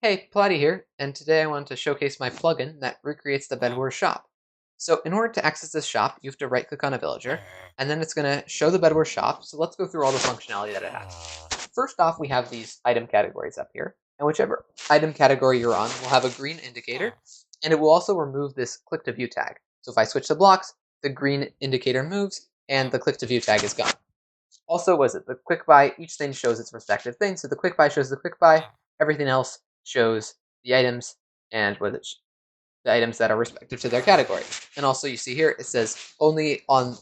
Hey, Plotty here, and today I wanted to showcase my plugin that recreates the Bedwars shop. So in order to access this shop, you have to right-click on a villager, and then it's going to show the Bedwars shop, so let's go through all the functionality that it has. First off, we have these item categories up here, and whichever item category you're on will have a green indicator, and it will also remove this click to view tag. So if I switch to blocks, the green indicator moves, and the click to view tag is gone. Also, was it the quick buy? Each thing shows its respective thing. So the quick buy shows the quick buy. Everything else shows the items and the items that are respective to their category. And also, you see here it says only on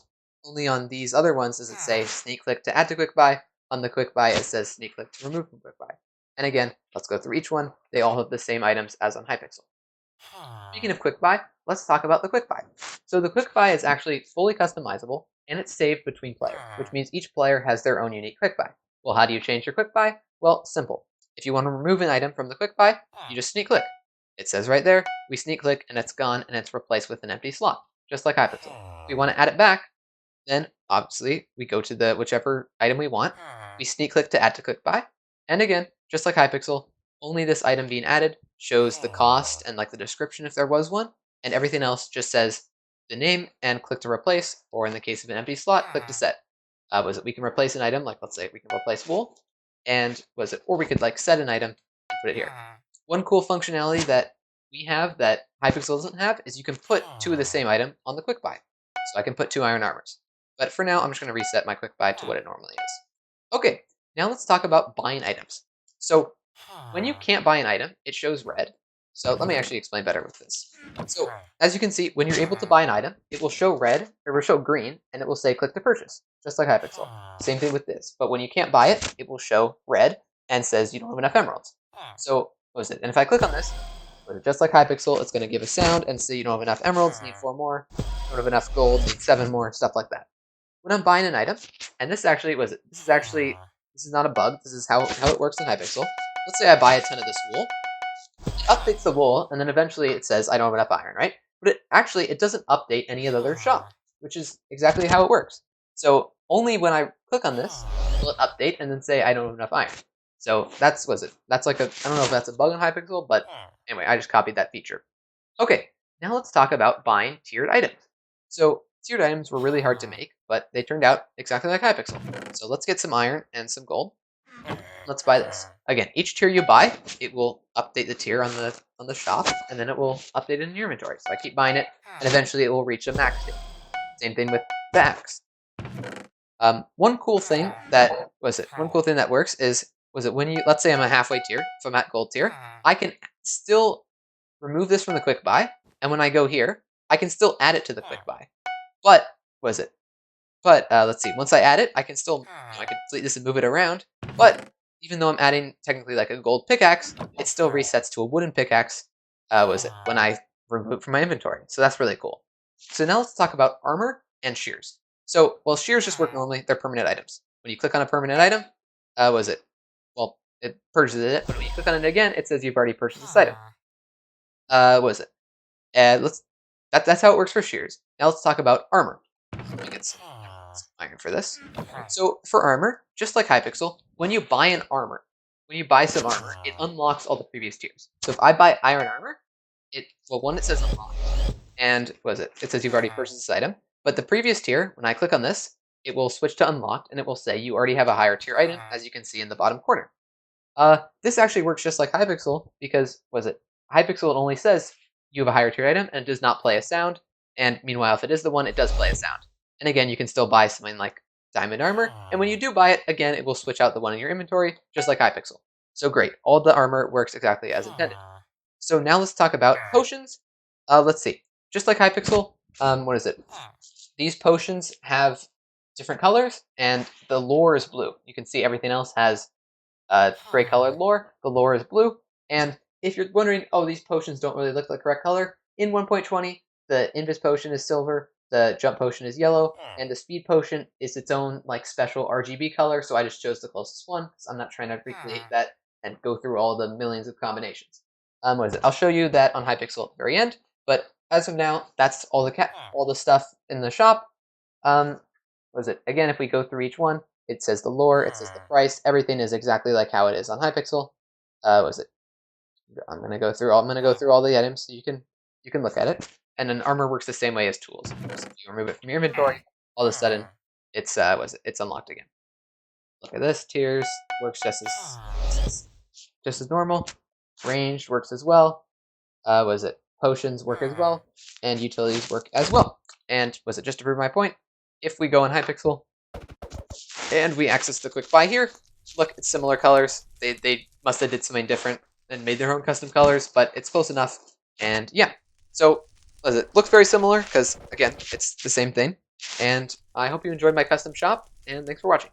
these other ones does it say sneak click to add to quick buy. On the quick buy, it says sneak click to remove from quick buy. And again, let's go through each one. They all have the same items as on Hypixel. Speaking of quick buy, let's talk about the quick buy. So the quick buy is actually fully customizable and it's saved between players, which means each player has their own unique quick buy. Well, how do you change your quick buy? Well, simple. If you want to remove an item from the quick buy, you just sneak click. It says right there, we sneak click and it's gone and it's replaced with an empty slot, just like Hypixel. If we want to add it back, then obviously we go to the whichever item we want. We sneak click to add to quick buy, and again, just like Hypixel, only this item being added shows the cost and like the description if there was one, and everything else just says the name and click to replace, or in the case of an empty slot, click to set. Was it we can replace an item, like let's say we can replace wool, and was it, or we could like set an item and put it here. One cool functionality that we have that Hypixel doesn't have is you can put two of the same item on the quick buy. So I can put two iron armors. But for now, I'm just going to reset my quick buy to what it normally is. Okay, now let's talk about buying items. So when you can't buy an item, it shows red. So let me actually explain better with this. So as you can see, when you're able to buy an item, it will show red, or it will show green, and it will say click to purchase, just like Hypixel. Same thing with this. But when you can't buy it, it will show red and says you don't have enough emeralds. So what is it? And if I click on this, just like Hypixel, it's going to give a sound and say you don't have enough emeralds, need 4 more. Don't have enough gold, need 7 more, stuff like that. When I'm buying an item, and this actually was it. This is not a bug. This is how it works in Hypixel. Let's say I buy a ton of this wool. It updates the wool, and then eventually it says I don't have enough iron, right? But it doesn't update any of the other shop, which is exactly how it works. So only when I click on this will it update and then say I don't have enough iron. So that's like a, I don't know if that's a bug in Hypixel, but anyway, I just copied that feature. Okay, now let's talk about buying tiered items. So tiered items were really hard to make, but they turned out exactly like Hypixel. So let's get some iron and some gold. Let's buy this. Again, each tier you buy, it will update the tier on the shop, and then it will update it in your inventory. So I keep buying it, and eventually it will reach a max tier. Same thing with the axe. One cool thing that works is when you, let's say I'm a halfway tier, if I'm at gold tier, I can still remove this from the quick buy, and when I go here, I can still add it to the quick buy. But let's see. Once I add it, I can still I can delete this and move it around. But even though I'm adding technically like a gold pickaxe, it still resets to a wooden pickaxe. When I remove it from my inventory? So that's really cool. So now let's talk about armor and shears. So shears just work normally. They're permanent items. When you click on a permanent item, it purchases it. But when you click on it again, it says you've already purchased this item. That's how it works for shears. Now let's talk about armor. Let me get some iron for this. So for armor, just like Hypixel, when you buy some armor, it unlocks all the previous tiers. So if I buy iron armor, it says unlock, and it says you've already purchased this item. But the previous tier, when I click on this, it will switch to unlocked, and it will say you already have a higher tier item, as you can see in the bottom corner. This actually works just like Hypixel because Hypixel only says you have a higher tier item and it does not play a sound. And meanwhile, if it is the one, it does play a sound. And again, you can still buy something like diamond armor. And when you do buy it, again, it will switch out the one in your inventory, just like Hypixel. So great, all the armor works exactly as intended. So now let's talk about potions. Let's see, just like Hypixel, these potions have different colors, and the lore is blue. You can see everything else has gray colored lore. The lore is blue. And if you're wondering, oh, these potions don't really look like the correct color, in 1.20, the Invis potion is silver, the jump potion is yellow, and the speed potion is its own like special RGB color. So I just chose the closest one because I'm not trying to recreate that and go through all the millions of combinations. I'll show you that on Hypixel at the very end. But as of now, that's all the stuff in the shop. Again, if we go through each one, it says the lore, it says the price, everything is exactly like how it is on Hypixel. I'm gonna go through all the items so you can look at it. And then armor works the same way as tools. So if you remove it from your inventory, all of a sudden it's unlocked again. Look at this. Tiers works just as normal. Ranged works as well. Was it potions work as well, and utilities work as well. And was it just to prove my point? If we go in Hypixel and we access the quick buy here, look, it's similar colors. They must have did something different and made their own custom colors, but it's close enough. And yeah, so it looks very similar because again, it's the same thing. And I hope you enjoyed my custom shop, and thanks for watching.